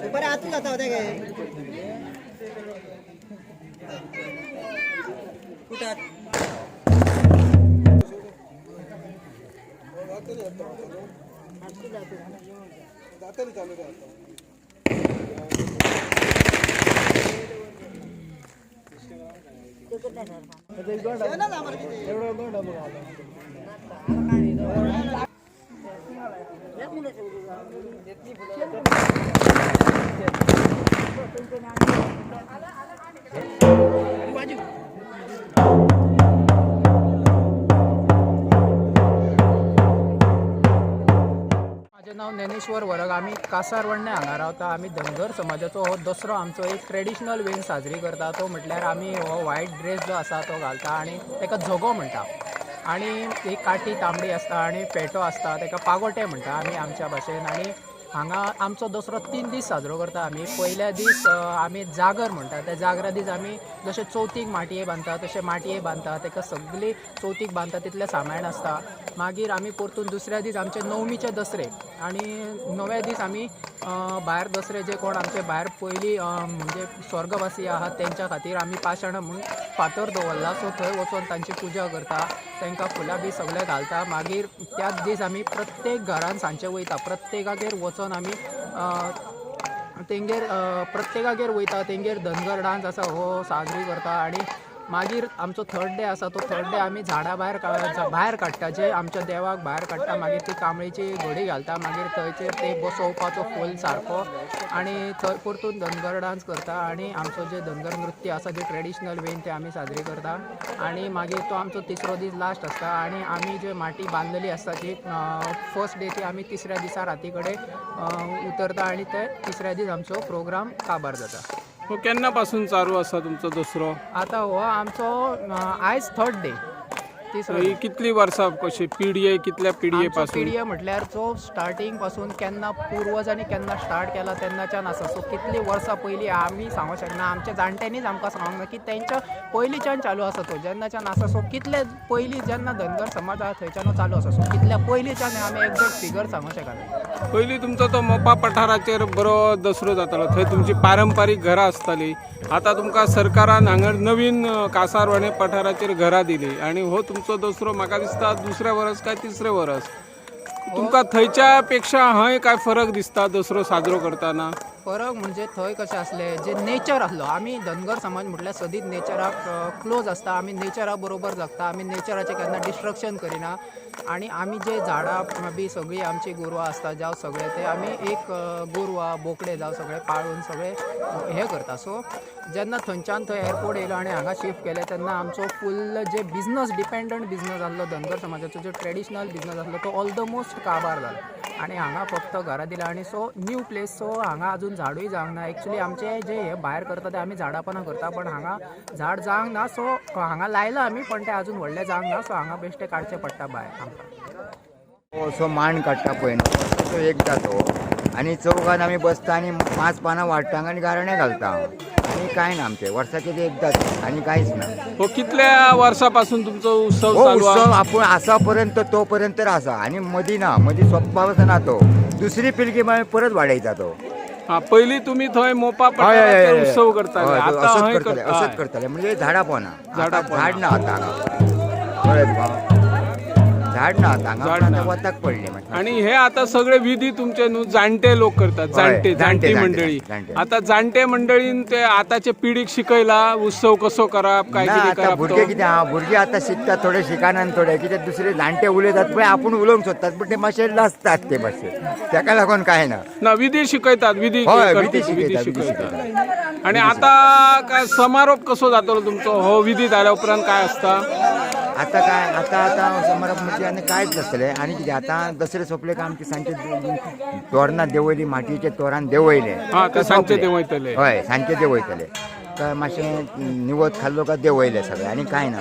ऊपर आतून जाता होता काय कुठं जातली चालू रे माझे नाव ज्ञानेश्वर वरग. आम्ही कासारवण्णे हांगा रावता. आम्ही धनगर समाजाचो हो दसरो आमचो एक ट्रेडिशनल वेन साजरी करता. तो म्हटल्यार आमी हो व्हायट ड्रेस जो आसा तो घालता आनी ताका झगो म्हणटा आनी एक काठी तांबडी आसता आनी पेटो आसता ताका पागोटे म्हणटा आमी आमच्या भाशेन. आनी हांगा आमचो दसरो 3 दीस साजरो करता आमी. पयल्या दीस आमी जागर म्हणटा. त्या जागरा दीस आमी जशे चवथीक माटये बांदता तशे माटये बांदता. ताका सगळी चवथीक बांदता तितलें सामान आसता. मागीर आमी परतून दुसऱ्या दीस आमचे नवमीचे दसरे आनी 9व्या दीस आमी भायर दसरे जे कोण आमचे भायर पयलीं म्हणजे स्वर्गवासी आहात तेंच्या खातीर आमी पाशाणां म्हणून फातर दवरला. सो थंय वचून तांची पुजा करता. तांकां फुलां बी सगळें घालता. मागीर त्याच दीस आमी प्रत्येक घरान सांजचे वयता. प्रत्येकागेर वचून आमी तेंगेर प्रत्येकागेर वयता. तेंगेर धनगर डान्स आसा हो साजरी करता. आनी मागीर आमचो 3rd डे आसा तो 3rd डे आमी झाडां भायर काडटा. जे आमच्या देवाक भायर काडटा. मागीर ती कांबळेची घडी घालता. मागीर थंयचेर ते बसोवपाचो फूल सारको आनी थंय परतून धनगर डान्स करता. आनी आमचो जे धनगर नृत्य आसा जे ट्रेडिशनल वेन ते आमी साजरी करता. आनी मागीर तो आमचो 3रो दीस लास्ट आसता. आनी आमी जे माटी बांदलेली आसता ती फर्स्ट डे ती आमी 3ऱ्या दिसा राती कडेन उतरता आनी ते 3ऱ्या दीस आमचो प्रोग्राम काबार जाता. हो केन्ना पासून चालू आसा तुमचो दसरो? आता हो आमचो आयज 3rd डे. ही कितली वर्सां कशी पिढये कितल्या पिढये पासून? पिढये म्हटल्यार जो स्टार्टींग पासून केन्ना पुर्वजांनी केन्ना स्टार्ट केला तेन्नाच्यान आसा. सो कितली वर्सां पयलीं आमी सांगूंक शकना. आमच्या जाणट्यांनीच आमकां सांगूंक ना की तेंच्या पयलींच्यान चालू आसा तो जेन्नाच्यान आसा. सो कितले पयलीं जेन्ना धनगर समाज आसा थंयच्यान चालू आसा. सो कितल्या पयलींच्यान आमी एक्झॅक्ट फिगर सांगूंक शकना. पयलीं तुमचो तो मोपा पठाराचेर बरो दसरो जातालो. थंय तुमची पारंपारीक घरां आसतालीं. आतां तुमकां सरकारान हांगा नवीन कासारवणे पठाराचेर घरां दिली आनी हो तुमचो दसरो म्हाका दिसता 2रे वर्स काय 3रे वर्स. तुमकां थंयच्या पेक्षा हय काय फरक दिसता दसरो साजरो करतना? फरक म्हणजे थंय कशें आसलें जे नेचर आसलो. आमी धनगर समाज म्हटल्यार सदींच नेचराक क्लोज आसता. आमी नेचरा बरोबर जगता. आमी नेचराचें केन्ना डिस्ट्रक्शन करिना. आनी आमी जे झाडां बी सगळीं आमची गोरवां आसता जावं सगळे ते आमी एक गोरवां बोकडे जावं सगळे पाळून सगळे हे करता. सो जेन्ना थंयच्यान थंय एअरपोर्ट येयलो आनी हांगा शिफ्ट केले तेन्ना आमचो फूल जे बिझनस डिपेंडंट बिझनस आसलो धनगर समाजाचो जो ट्रेडिशनल बिझनस आसलो तो ऑलमोस्ट काबार जालो. आनी हांगा फक्त घरां दिला. आनी सो न्यू प्लेस. सो हांगा अजून झाडूय जावंक ना. एक्चुली आमचे जे हे भायर करता ते आमी झाडां पानां करता पण हांगा झाड जावंक ना. सो हांगा लायला आमी पण ते अजून व्हडले जावंक ना. सो हांगा बेश्टे काडचे पडटा भायर आमकां. असो मांड काडटा पळय न्हू तो एकदा तो. आनी चौकान आमी बसता आनी 5 पानां वाडटा आनी गाराणें घालता. आनी कांय ना आमचें वर्साचें ते एकदांच आनी कांयच ना. हो कितल्या वर्सां पासून तुमचो उत्सव हो चालू उत्सव आसा? आपूण आसा पर्यंत तो पर्यंत आसा आनी मदीं ना. मदीं सोंपपा वचना तो. दुसरी पिळगी मागीर परत वाडयता तो. पयलीं तुमी थंय मोपा पठाराचेर उत्सव करताले. आतां हय असंच करताले म्हणजे झाडां पोना. झाड ना आतां हांगा कळ्ळें. झाड ना आतां हांगा वताक पडले. आणि हे आता सगळे विधी तुमचे न्हू जाणटे लोक करतात. जाणटी मंडळी. आता जाणटे मंडळीन ते आताचे पिढीक शिकयला उत्सव कसो करप काय कितें करप. भुरगे कितें भुरगे आतां शिकतात थोडे शिकानान थोडे कितें दुसरे जाणटे उलयतात पळय आपूण उलोवंक सोदतात पण ते मातशे लाजतात ते मातशे. ताका लागून काय ना विधी शिकयतात. विधी शिकयतात. आणि आता काय समारोप कसो जातलो तुमचो? हो विधी जाल्या उपरांत काय आसता? आता काय आता समारोप म्हणजे आनी कांयच नासतलें. आनी कितें आतां दसरे सोंपले काय आमचे सांजचे तोरणां देंवयलीं माटयेचे तोरण देंवयले. सांजचे देंवयतले. हय सांजचे देंवयतले. मातशें निवत खाल्लो काय देंवयले सगळे आनी कांय ना.